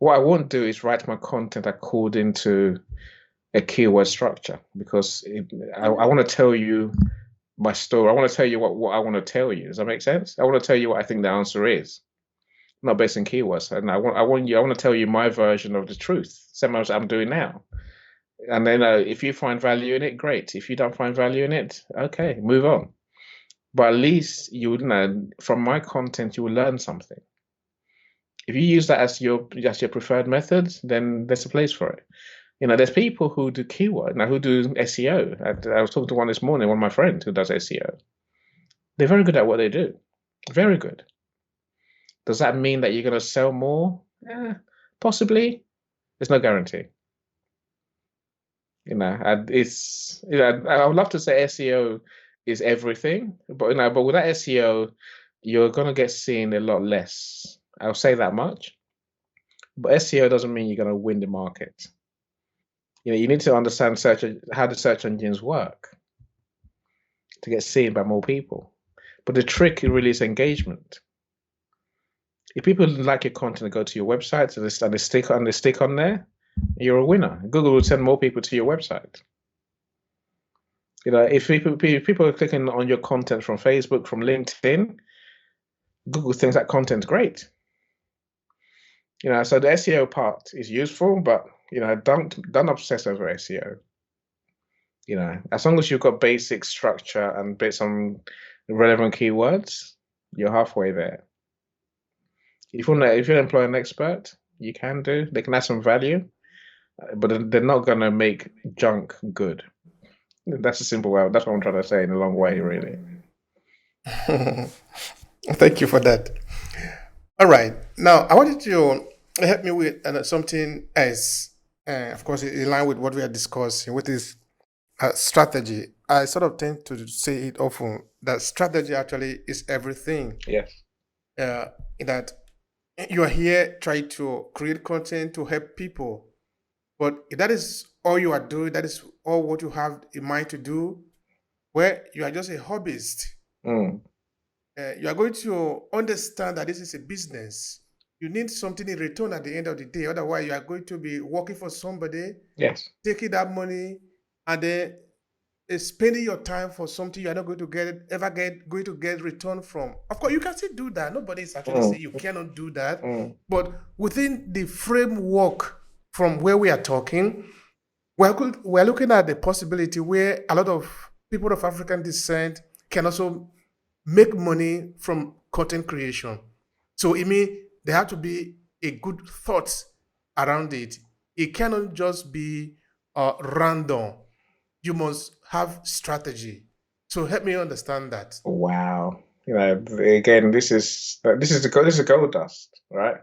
what I won't do is write my content according to a keyword structure because I want to tell you my story. I want to tell you what I want to tell you. Does that make sense? I want to tell you what I think the answer is, not based on keywords. And I want to tell you my version of the truth, same as I'm doing now. And then if you find value in it, great. If you don't find value in it, okay, move on. But at least you would know from my content, you will learn something. If you use that as your preferred method, then there's a place for it. There's people who do keyword now who do SEO. I was talking to one this morning, one of my friends who does SEO. They're very good at what they do. Very good. Does that mean that you're going to sell more? Possibly. There's no guarantee. And I would love to say SEO is everything, but with that SEO, you're going to get seen a lot less. I'll say that much. But SEO doesn't mean you're going to win the market. You need to understand how the search engines work to get seen by more people. But the trick really is engagement. If people like your content and go to your website and they stick on there, you're a winner. Google will send more people to your website. If people are clicking on your content from Facebook, from LinkedIn, Google thinks that content's great. So the SEO part is useful, but don't obsess over SEO. As long as you've got basic structure and some relevant keywords, you're halfway there. If you employ an expert, you can do. They can add some value, but they're not going to make junk good. That's a simple way. That's what I'm trying to say in a long way, really. Thank you for that. All right. Now, I wanted to help me with something else, of course, in line with what we are discussing, which is strategy. I sort of tend to say it often that strategy actually is everything. Yes. That you are here trying to create content to help people, but if that is all you are doing, that is all what you have in mind to do, where you are just a hobbyist. You are going to understand that this is a business. You need something in return at the end of the day. Otherwise, you are going to be working for somebody, Yes. taking that money, and then spending your time for something you are not going to going to get return from. Of course, you can still do that. Nobody is actually saying you cannot do that. But within the framework from where we are talking, we're looking at the possibility where a lot of people of African descent can also make money from content creation. So it means there have to be a good thought around it. It cannot just be random. You must have strategy. So help me understand that. Wow. Again, this is gold dust, right?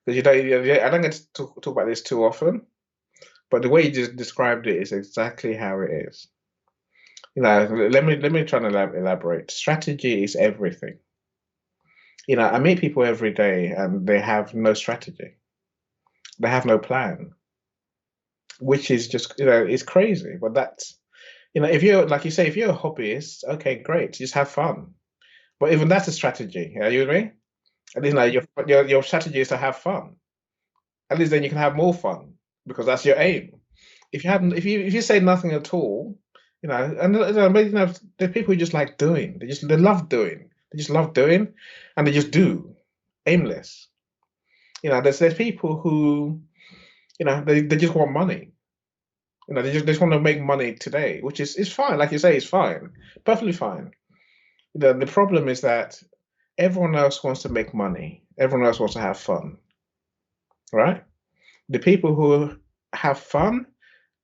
Because I don't get to talk about this too often, but the way you just described it is exactly how it is. Let me try and elaborate. Strategy is everything. I meet people every day and they have no strategy. They have no plan, which is just, it's crazy. But that's, if you're, like you say, if you're a hobbyist, okay, great, just have fun. But even that's a strategy. Are you with me? At least your strategy is to have fun. At least then you can have more fun because that's your aim. If you say nothing at all, and the people who just like doing, they love doing, and they just do, aimless. There's people who, they just want money. They just want to make money today, which is fine. Like you say, it's fine, perfectly fine. The problem is that everyone else wants to make money. Everyone else wants to have fun, right? The people who have fun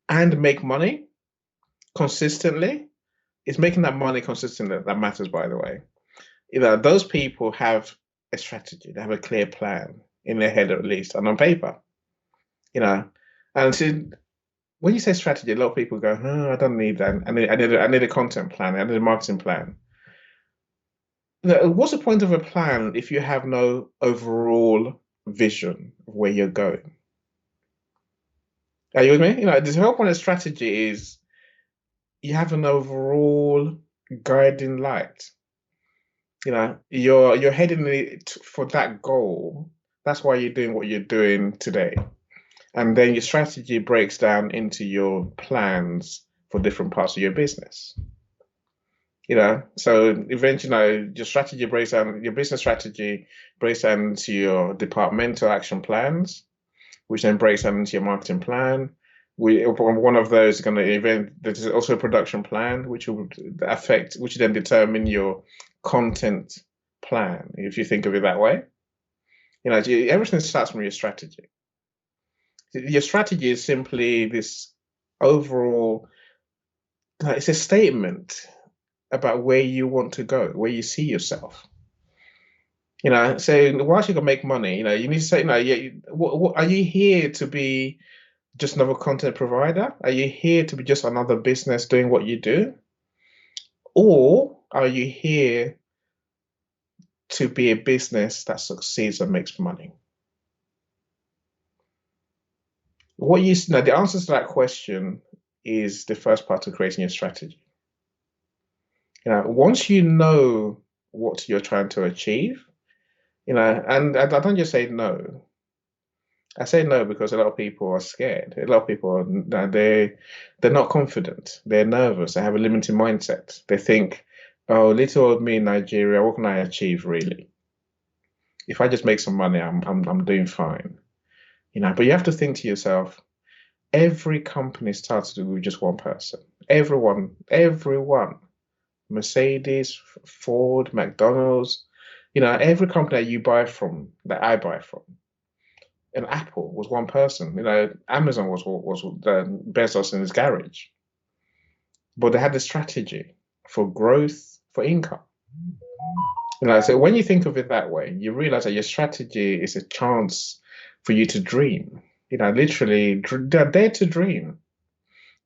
and make money consistently, it's making that money consistently that matters, by the way. Those people have a strategy. They have a clear plan in their head, at least, and on paper. And so when you say strategy, a lot of people go, "Oh, I don't need that. I need a content plan. I need a marketing plan." What's the point of a plan if you have no overall vision of where you're going? Are you with me? The whole point of strategy is you have an overall guiding light. You're heading for that goal That's why you're doing what you're doing today. And then your strategy breaks down into your plans for different parts of your business. So eventually, your strategy breaks down, your business strategy breaks down into your departmental action plans, which then breaks down into your marketing plan. One of those is going to there's also a production plan, which will which then determine your content plan, if you think of it that way. Everything starts from your strategy. Your strategy is simply this overall, it's a statement about where you want to go, where you see yourself. So whilst you can make money, you need to say, are you here to be just another content provider? Are you here to be just another business doing what you do? Or are you here to be a business that succeeds and makes money? The answer to that question is the first part of creating your strategy. Once you know what you're trying to achieve, and I don't just say no. I say no because a lot of people are scared. A lot of people they're not confident. They're nervous. They have a limited mindset. They think, "Oh, little old me in Nigeria, what can I achieve really? If I just make some money, I'm doing fine." But you have to think to yourself, every company starts with just one person. Everyone, Mercedes, Ford, McDonald's, every company that you buy from, that I buy from. And Apple was one person. Amazon was the Bezos in his garage. But they had the strategy for growth, for income. So when you think of it that way, you realize that your strategy is a chance for you to dream. Literally, dare to dream.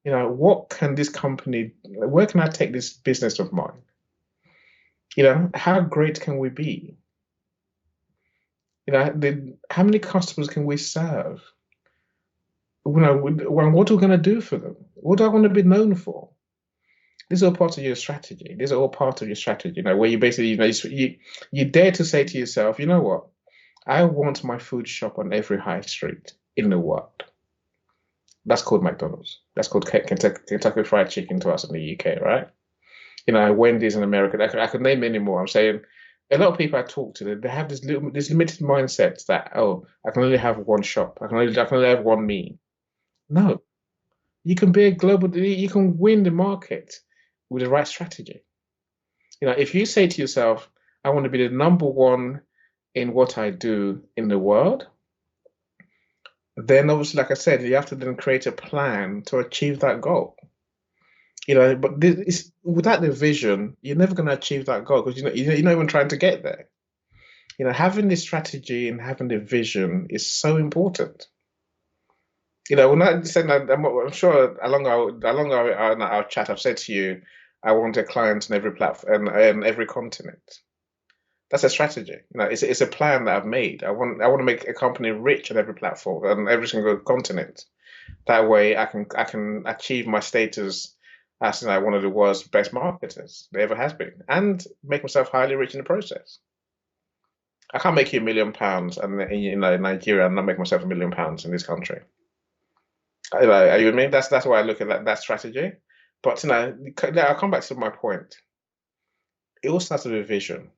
What can this company, where can I take this business of mine? How great can we be? How many customers can we serve? What are we going to do for them? What do I want to be known for? These are all part of your strategy. These are all part of your strategy. Where you basically, you dare to say to yourself, you know what? I want my food shop on every high street in the world. That's called McDonald's. That's called Kentucky Fried Chicken to us in the UK, right? Wendy's in America. I could name many more. I'm saying a lot of people I talk to, they have this limited mindset that, oh, I can only have one shop. I can only have one me. No, you can be a global. You can win the market with the right strategy. If you say to yourself, I want to be the number one in what I do in the world, then obviously, like I said, you have to then create a plan to achieve that goal. But without the vision, you're never going to achieve that goal because you're not even trying to get there. Having the strategy and having the vision is so important. When I said that, I'm sure along our chat, I've said to you, I want a client on every platform and every continent. That's a strategy. It's a plan that I've made. I want to make a company rich on every platform and every single continent. That way, I can achieve my status as one of the world's best marketers there ever has been, and make myself highly rich in the process. I can't make you £1 million and in Nigeria and not make myself £1 million in this country. Are you with me? That's why I look at that strategy. But I'll come back to my point. It all starts with a vision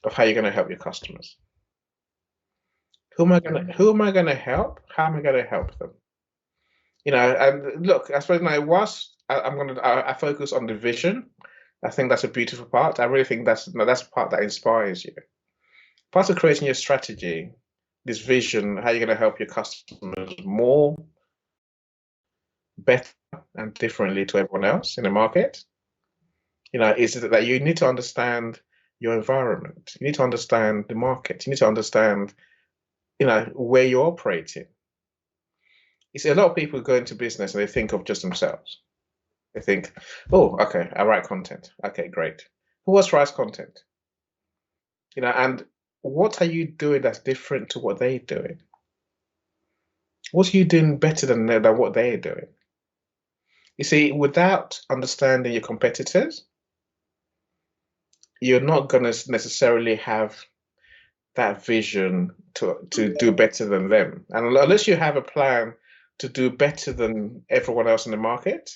of how you're going to help your customers. Who am I going to help? How am I going to help them? And look, I suppose whilst I focus on the vision, I think that's a beautiful part. I really think that's the part that inspires you. Part of creating your strategy, this vision, how you're going to help your customers more, better, and differently to everyone else in the market, is that you need to understand your environment. You need to understand the market. You need to understand, where you're operating. You see, a lot of people go into business and they think of just themselves. They think, oh, okay, I write content. Okay, great. Who else writes content? And what are you doing that's different to what they're doing? What are you doing better than what they're doing? You see, without understanding your competitors, you're not going to necessarily have that vision to do better than them. And unless you have a plan to do better than everyone else in the market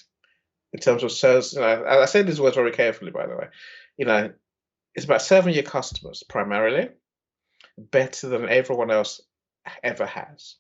in terms of sales, I say these words very carefully, by the way. It's about serving your customers primarily better than everyone else ever has.